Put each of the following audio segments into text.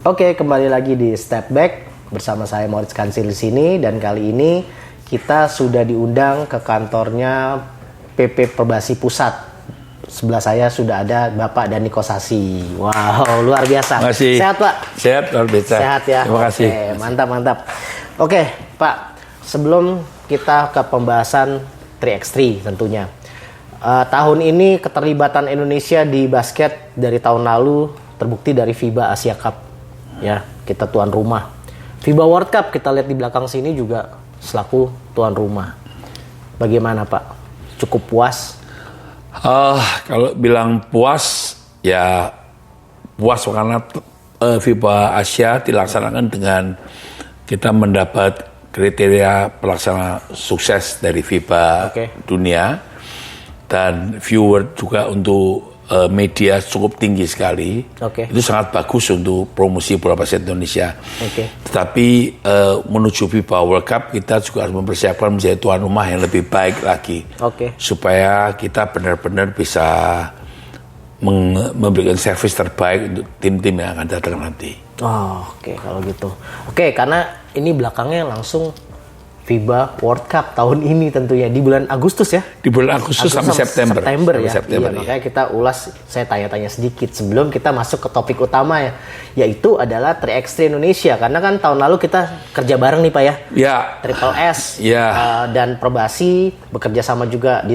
Oke, kembali lagi di Step Back bersama saya Moritz Kansil di sini, dan kali ini kita sudah diundang ke kantornya PP Perbasi Pusat. Sebelah saya sudah ada Bapak Dhani Kosasi. Wow, luar biasa. Makasih. Sehat, Pak? Sehat, luar biasa. Sehat ya. Terima kasih. Oke, mantap. Oke, Pak, sebelum kita ke pembahasan 3x3 tentunya. Tahun ini keterlibatan Indonesia di basket dari tahun lalu terbukti dari FIBA Asia Cup. Ya, kita tuan rumah. FIBA World Cup kita lihat di belakang sini juga selaku tuan rumah. Bagaimana, Pak? Cukup puas? Kalau bilang puas, ya puas karena FIBA Asia dilaksanakan dengan kita mendapat kriteria pelaksana sukses dari FIBA dunia, dan viewer juga untuk media cukup tinggi sekali. Itu sangat bagus untuk promosi bola basket Indonesia. Tetapi menuju FIBA World Cup kita juga harus mempersiapkan menjadi tuan rumah yang lebih baik lagi, supaya kita benar-benar bisa memberikan servis terbaik untuk tim-tim yang akan datang nanti. Kalau gitu. Karena ini belakangnya langsung FIBA World Cup tahun ini tentunya di bulan Agustus ya. Di bulan Agustus sampai September ya. Iya, makanya kita ulas, saya tanya-tanya sedikit sebelum kita masuk ke topik utama ya, yaitu adalah 3x3 Indonesia. Karena kan tahun lalu kita kerja bareng nih Pak ya. Ya. Triple S dan Perbasi bekerja sama juga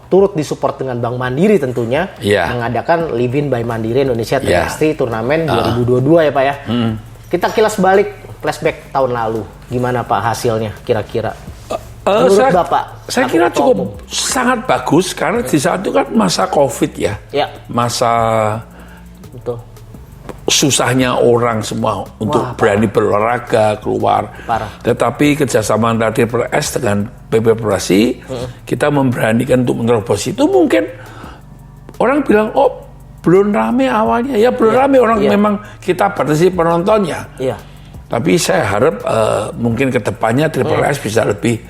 turut disupport dengan Bank Mandiri tentunya, mengadakan Live In by Mandiri Indonesia 3x3 turnamen 2022 ya Pak ya. Kita kilas balik, flashback tahun lalu, gimana Pak hasilnya kira-kira? Menurut Bapak? Saya kira cukup sangat bagus, karena di saat itu kan masa COVID ya. Masa susahnya orang semua untuk berani berolahraga, keluar. Tetapi kerjasama antara Triple S dengan PP Perbasi, kita memberanikan untuk menerobos itu. Mungkin orang bilang, belum rame awalnya. Ya belum rame, orang memang kita batasi penontonnya. Tapi saya harap mungkin kedepannya Triple S bisa lebih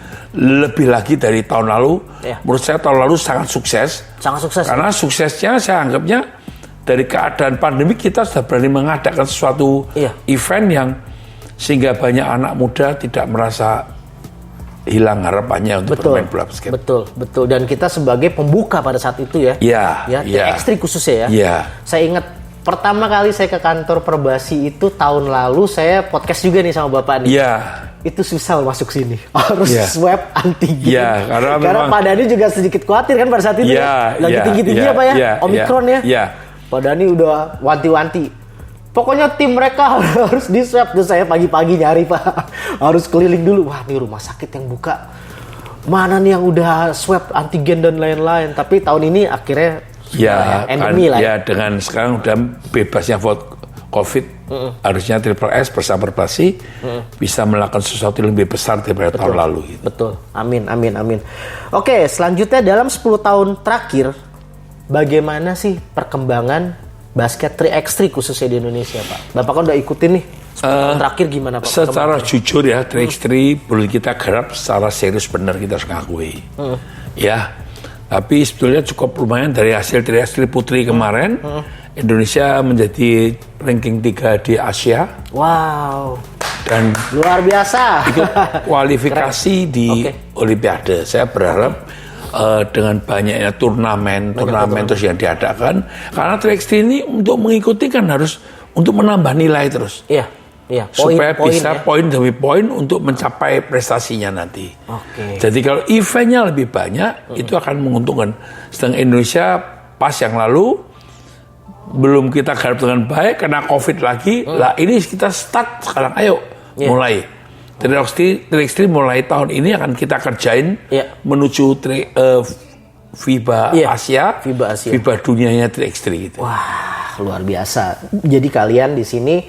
lagi dari tahun lalu. Menurut saya tahun lalu sangat sukses. Karena suksesnya saya anggapnya dari keadaan pandemi kita sudah berani mengadakan sesuatu event yang sehingga banyak anak muda tidak merasa hilang harapannya untuk bermain bola basket. Betul. Dan kita sebagai pembuka pada saat itu ya. 3x3 khususnya ya. Saya ingat pertama kali saya ke kantor Perbasi itu tahun lalu, saya podcast juga nih sama Bapak nih. Itu susah masuk sini. Harus swab antigen. Karena Pak Dhani juga sedikit khawatir kan pada saat itu. Lagi tinggi-tinggi Pak ya. Omikron ya. Pak Dhani udah wanti-wanti. Pokoknya tim mereka harus di swab. Terus saya pagi-pagi nyari Pak. Harus keliling dulu. Wah, ini rumah sakit yang buka. Mana nih yang udah swab antigen dan lain-lain. Tapi tahun ini akhirnya endemi lah. Ya, dengan sekarang udah bebasnya COVID, harusnya Triple S bersama Perbasi bisa melakukan sesuatu yang lebih besar daripada tahun lalu. Gitu. Betul. Amin. Oke, selanjutnya dalam 10 tahun terakhir, bagaimana sih perkembangan basket 3x3 khususnya di Indonesia, Pak? Bapak kan udah ikutin nih. Terakhir gimana, Pak? Secara jujur ya, 3x3 boleh kita garap secara serius, benar kita harus ngakui. Tapi sebetulnya cukup lumayan dari hasil 3x3 putri kemarin. Indonesia menjadi ranking 3 di Asia. Wow. Dan luar biasa. Ikut kualifikasi di Olimpiade. Saya berharap dengan banyaknya turnamen terus yang diadakan, karena 3x3 ini untuk mengikuti kan harus untuk menambah nilai terus, supaya bisa poin demi poin untuk mencapai prestasinya nanti. Jadi kalau eventnya lebih banyak, itu akan menguntungkan. Sedang Indonesia pas yang lalu belum kita garap dengan baik, kena COVID lagi. Lah ini kita start sekarang, ayo mulai. 3x3 mulai tahun ini akan kita kerjain menuju FIBA Asia, FIBA dunianya 3x3 gitu. Wah, luar biasa. Jadi kalian di sini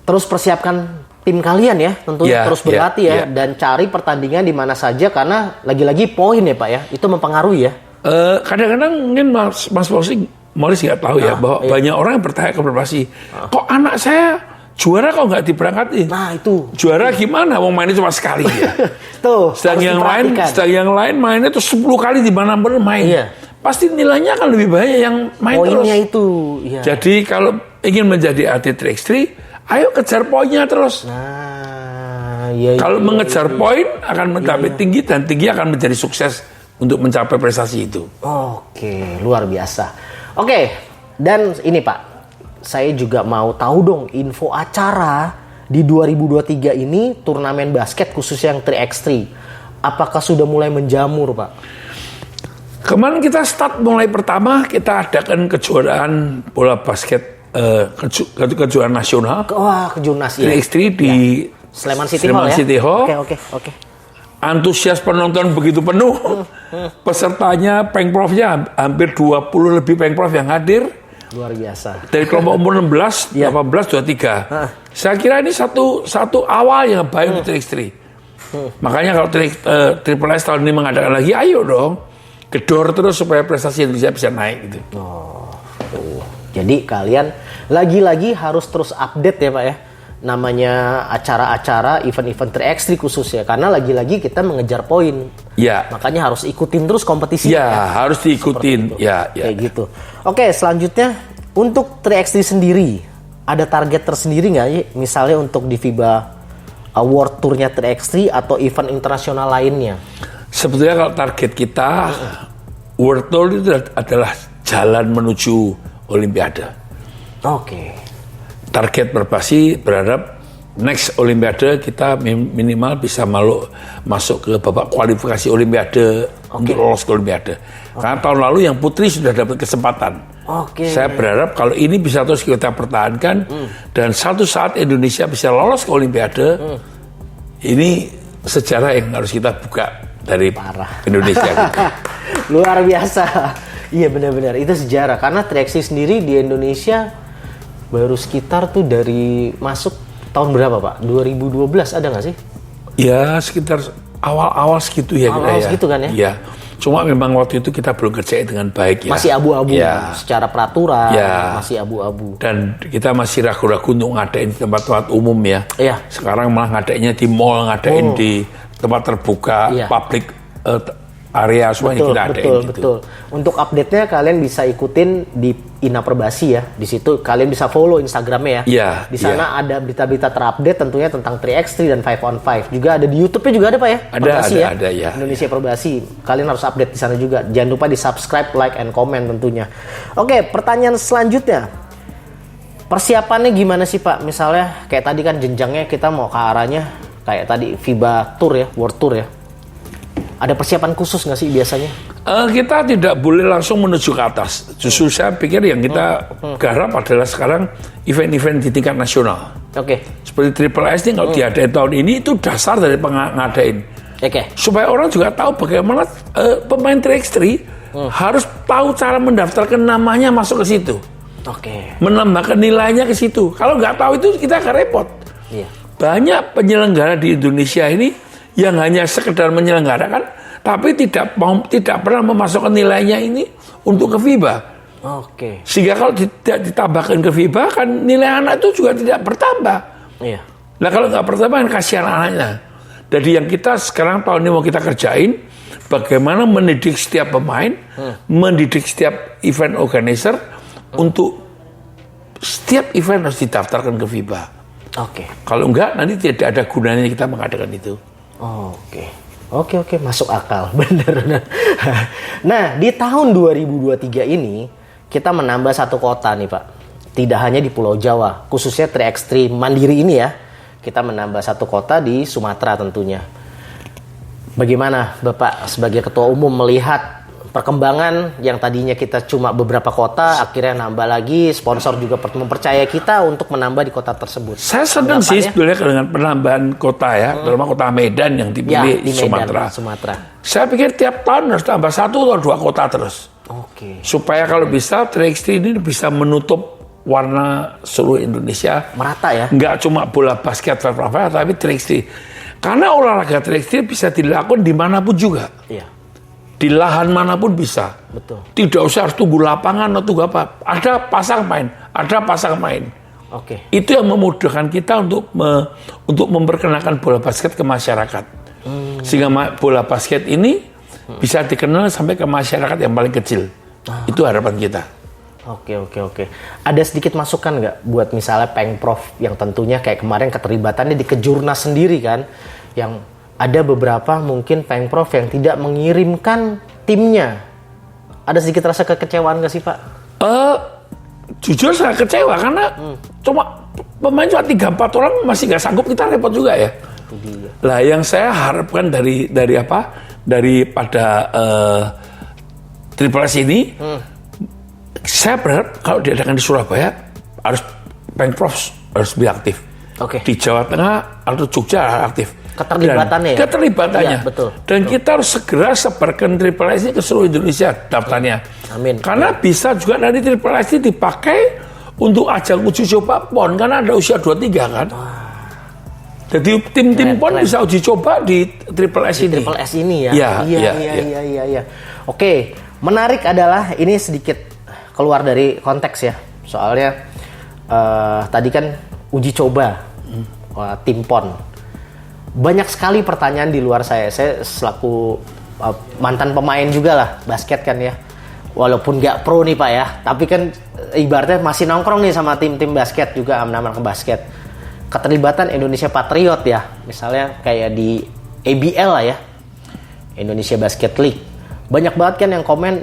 terus persiapkan tim kalian ya, tentunya terus berlatih ya, dan cari pertandingan di mana saja, karena lagi-lagi poin ya Pak ya, itu mempengaruhi ya. Kadang-kadang mungkin Mas Morris nggak tahu bahwa banyak orang yang bertanya ke Perbasi, kok anak saya juara kok nggak diberangkatin? Nah itu. Juara gimana? Mau mainnya cuma sekali ya. Sedang yang lain mainnya tuh 10 kali di mana-mana main. Pasti nilainya akan lebih banyak yang main poinnya terus. Itu. Jadi kalau ingin menjadi atlet 3x3, ayo kejar poinnya terus. Kalau mengejar poin akan mencapai tinggi dan tinggi akan menjadi sukses untuk mencapai prestasi itu. Oke, luar biasa. Oke, dan ini Pak, saya juga mau tahu dong info acara di 2023 ini turnamen basket khususnya yang 3x3. Apakah sudah mulai menjamur Pak? Kemarin kita start mulai pertama kita adakan kejuaraan bola basket kejuaraan nasional. Wah, kejurnas ya. 3x3 di Sleman City Hall. Oke. Antusias penonton begitu penuh. Pesertanya pengprofnya hampir 20 lebih pengprof yang hadir. Luar biasa. Dari kelompok umur 16, 18, 23. Saya kira ini satu awal yang baik untuk 3x3. Makanya kalau Triple S tahun ini mengadakan lagi, ayo dong. Gedor terus supaya prestasi Indonesia bisa naik gitu. Jadi kalian lagi-lagi harus terus update ya Pak ya. Namanya acara-acara event-event 3x3 khususnya. Karena lagi-lagi kita mengejar poin. Ya. Makanya harus ikutin terus kompetisi. Ya, harus diikutin. Ya. Kayak gitu. Oke, selanjutnya untuk 3x3 sendiri, ada target tersendiri nggak sih? Misalnya untuk di FIBA World Tour-nya 3x3 atau event internasional lainnya? Sebetulnya kalau target kita World Tour itu adalah jalan menuju Olimpiade. Oke. Target Perbasi berharap next Olimpiade kita minimal bisa masuk ke babak kualifikasi Olimpiade untuk lolos ke Olimpiade. Karena tahun lalu yang putri sudah dapat kesempatan. Saya berharap kalau ini bisa terus kita pertahankan dan satu saat Indonesia bisa lolos ke Olimpiade, ini sejarah yang harus kita buka dari Indonesia. Luar biasa. Iya benar-benar itu sejarah karena 3x3 sendiri di Indonesia baru sekitar tuh dari masuk tahun berapa Pak? 2012 ada nggak sih? Ya sekitar awal-awal segitu ya. Awal segitu kan ya? Iya. Cuma memang waktu itu kita belum kerjain dengan baik ya. Masih abu-abu secara peraturan, masih abu-abu. Dan kita masih ragu-ragu untuk ngadain di tempat-tempat umum ya. Iya. Sekarang malah ngadainnya di mall, ngadain di tempat terbuka, public area semuanya kita adain gitu. Betul. Untuk update-nya kalian bisa ikutin di Ina Perbasi ya. Di situ kalian bisa follow Instagramnya ya. Iya. Di sana ada berita-berita terupdate tentunya tentang 3x3 dan 5on5. Juga ada di YouTube-nya juga ada Pak ya? Ada ya. Indonesia Perbasi. Kalian harus update di sana juga. Jangan lupa di subscribe, like, and comment tentunya. Oke, pertanyaan selanjutnya. Persiapannya gimana sih Pak? Misalnya kayak tadi kan jenjangnya kita mau ke arahnya kayak tadi FIBA Tour ya, World Tour ya. Ada persiapan khusus nggak sih biasanya? Kita tidak boleh langsung menuju ke atas. Justru saya pikir yang kita garap adalah sekarang event-event di tingkat nasional. Seperti Triple S ini kalau diadain tahun ini itu dasar dari pengadain. Supaya orang juga tahu bagaimana pemain 3x3 harus tahu cara mendaftarkan namanya masuk ke situ. Menambahkan nilainya ke situ. Kalau nggak tahu itu kita akan repot. Banyak penyelenggara di Indonesia ini yang hanya sekedar menyelenggarakan, tapi tidak pernah memasukkan nilainya ini untuk ke FIBA. Sehingga kalau tidak ditambahkan ke FIBA, kan nilai anak itu juga tidak bertambah. Nah kalau nggak bertambah, kan kasihan anaknya. Jadi yang kita sekarang tahun ini mau kita kerjain, bagaimana mendidik setiap pemain, mendidik setiap event organizer, untuk setiap event harus didaftarkan ke FIBA. Kalau enggak, nanti tidak ada gunanya kita mengadakan itu. Oke, masuk akal, bener. Nah, di tahun 2023 ini kita menambah satu kota nih Pak. Tidak hanya di Pulau Jawa, khususnya 3x3 Mandiri ini ya. Kita menambah satu kota di Sumatera tentunya. Bagaimana Bapak sebagai Ketua Umum melihat perkembangan yang tadinya kita cuma beberapa kota, akhirnya nambah lagi, sponsor juga mempercaya kita untuk menambah di kota tersebut. Saya senang sih sebenarnya dengan penambahan kota ya, terutama kota Medan yang dipilih di Sumatera. Sumatera. Saya pikir tiap tahun harus tambah 1 atau 2 kota terus. Supaya kalau bisa 3x3 ini bisa menutup warna seluruh Indonesia. Merata ya? Nggak cuma bola basket, tapi 3x3. Karena olahraga 3x3 bisa dilakukan dimanapun juga. Di lahan manapun bisa. Tidak usah harus tunggu lapangan atau tunggu apa. Ada pasang main. Itu yang memudahkan kita untuk memperkenalkan bola basket ke masyarakat. Sehingga bola basket ini bisa dikenal sampai ke masyarakat yang paling kecil. Itu harapan kita. Oke. Ada sedikit masukan nggak buat misalnya Pengprov yang tentunya kayak kemarin keterlibatannya di Kejurnas sendiri kan, yang ada beberapa mungkin Pengprov yang tidak mengirimkan timnya. Ada sedikit rasa kekecewaan nggak sih Pak? Jujur saya kecewa karena cuma pemain cuma 3-4 orang masih nggak sanggup, kita repot juga ya. Lah yang saya harapkan daripada Triple S ini, saya berharap kalau diadakan di Surabaya harus Pengprov harus lebih aktif. Di Jawa Tengah atau Jogja aktif. Keterlibatannya. Keterlibatannya. Ya, betul. Dan kita harus segera sebarkan Triple S ini ke seluruh Indonesia daftarnya. Amin. Karena bisa juga nanti Triple S ini dipakai untuk ajang uji coba PON, karena ada usia 23 kan. Jadi tim-tim PON bisa uji coba di Triple S ini. Triple S ini ya. Iya. Oke, menarik adalah ini sedikit keluar dari konteks ya. Soalnya tadi kan uji coba tim PON. Banyak sekali pertanyaan di luar saya. Saya selaku mantan pemain juga lah basket kan ya. Walaupun nggak pro nih Pak ya, tapi kan ibaratnya masih nongkrong nih sama tim-tim basket juga, aman-aman ke basket. Keterlibatan Indonesia Patriot ya, misalnya kayak di ABL lah ya, Indonesia Basket League. Banyak banget kan yang komen,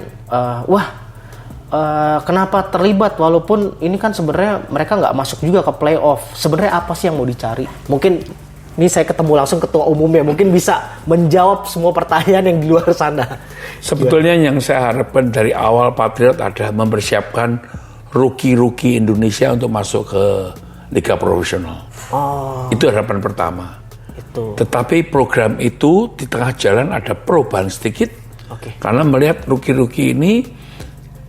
kenapa terlibat walaupun ini kan sebenarnya mereka nggak masuk juga ke playoff. Sebenarnya apa sih yang mau dicari? Mungkin ini saya ketemu langsung ketua umumnya, mungkin bisa menjawab semua pertanyaan yang di luar sana. Sebetulnya yang saya harapkan dari awal Patriot adalah mempersiapkan rookie Indonesia untuk masuk ke Liga Profesional. Itu harapan pertama. Tetapi program itu di tengah jalan ada perubahan sedikit. Karena melihat rookie ini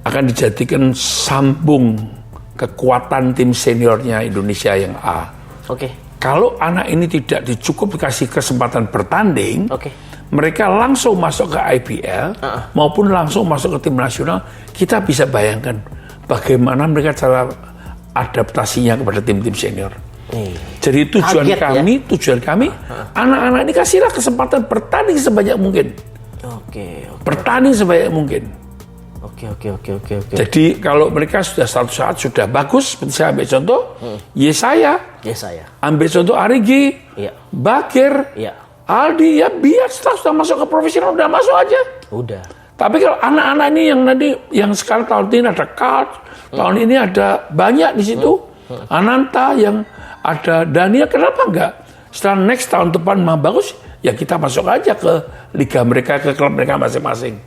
akan dijadikan sambung kekuatan tim seniornya Indonesia yang A. Kalau anak ini tidak dicukup dikasih kesempatan bertanding, mereka langsung masuk ke IBL maupun langsung masuk ke tim nasional, kita bisa bayangkan bagaimana mereka cara adaptasinya kepada tim-tim senior. Jadi tujuan kami, anak-anak ini kasihlah kesempatan bertanding sebanyak mungkin. Bertanding sebanyak mungkin. Jadi kalau mereka sudah satu saat sudah bagus, seperti saya ambil contoh, Yesaya. Ambil contoh Arigi, Bakir, Aldi, ya biar setelah sudah masuk ke profesional udah masuk aja. Tapi kalau anak-anak ini yang nanti yang sekarang tahun ini ada Kalt, tahun ini ada banyak di situ, Ananta, yang ada Daniel, kenapa enggak? Setelah next tahun depan mah bagus, ya kita masuk aja ke liga mereka, ke klub mereka masing-masing.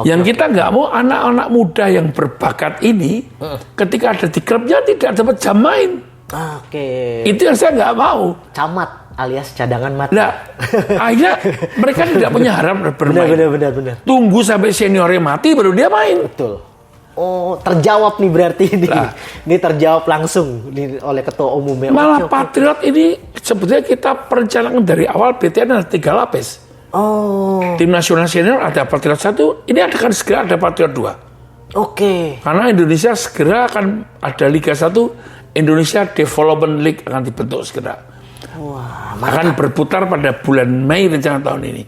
Yang kita nggak mau anak-anak muda yang berbakat ini ketika ada di klubnya tidak dapat jam main. Itu yang saya nggak mau. Camat alias cadangan mati. Nah, akhirnya mereka tidak punya harapan bermain. Benar. Tunggu sampai seniornya mati baru dia main. Betul. Terjawab nih berarti ini. Ini terjawab langsung oleh ketua umumnya. Malah Patriot ini sebetulnya kita perencanaan dari awal BTN ada 3 lapis. Tim nasional senior ada Patriot 1, ini akan segera ada Patriot 2. Karena Indonesia segera akan ada Liga 1, Indonesia Development League akan dibentuk segera. Akan berputar pada bulan Mei rencana tahun ini.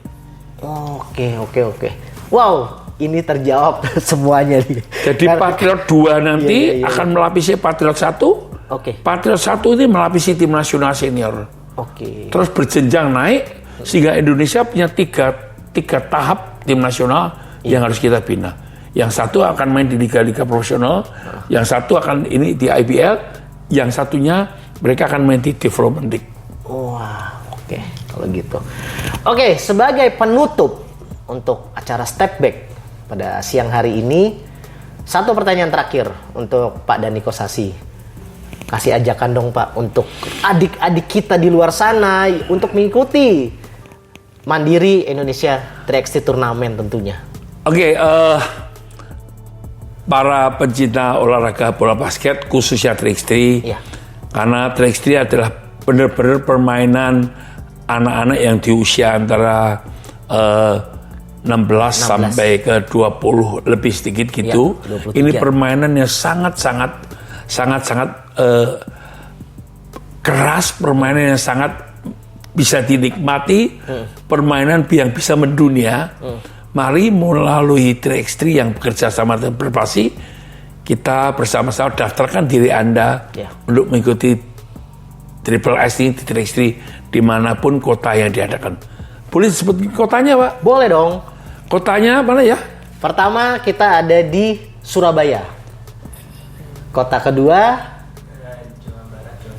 Wow, ini terjawab semuanya nih. Jadi Patriot 2 nanti akan melapisi Patriot 1. Patriot 1 ini melapisi tim nasional senior. Terus berjenjang naik sehingga Indonesia punya tiga tahap tim nasional yang harus kita bina. Yang satu akan main di liga-liga profesional, yang satu akan ini di IBL, yang satunya mereka akan main di Development League. Kalau gitu. Sebagai penutup untuk acara Step Back pada siang hari ini, satu pertanyaan terakhir untuk Pak Dani Kosasi. Kasih ajakan dong Pak untuk adik-adik kita di luar sana untuk mengikuti Mandiri Indonesia 3x3 Turnamen tentunya. Para pencinta olahraga bola basket khususnya 3x3, karena 3x3 adalah benar-benar permainan anak-anak yang di usia antara 16 sampai ke 20 lebih sedikit gitu. Ini permainan yang sangat keras, permainan yang sangat bisa dinikmati, permainan yang bisa mendunia. Mari melalui 3x3 yang bekerja sama dengan Perpasi, kita bersama-sama daftarkan diri Anda untuk mengikuti Triple S ini, Titik Ekstri, dimanapun kota yang diadakan. Boleh disebut kotanya, Pak? Boleh dong. Kotanya mana ya? Pertama kita ada di Surabaya. Kota kedua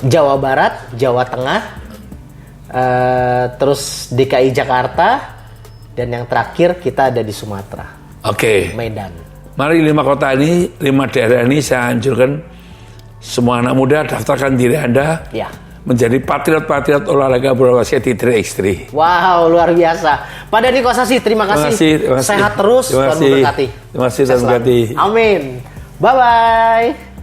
Jawa Barat, Jawa Tengah, terus DKI Jakarta, dan yang terakhir kita ada di Sumatera. Oke. Medan. Mari 5 kota ini, 5 daerah ini saya anjurkan semua anak muda daftarkan diri Anda. Ya. Menjadi patriot-patriot olahraga bola basket di Titik Ekstri. Wow, luar biasa. Pak Dhani Kosasi, terima kasih. Sehat terus, Tuhan memberkati. Terima kasih, Tuhan memberkati. Amin. Bye-bye.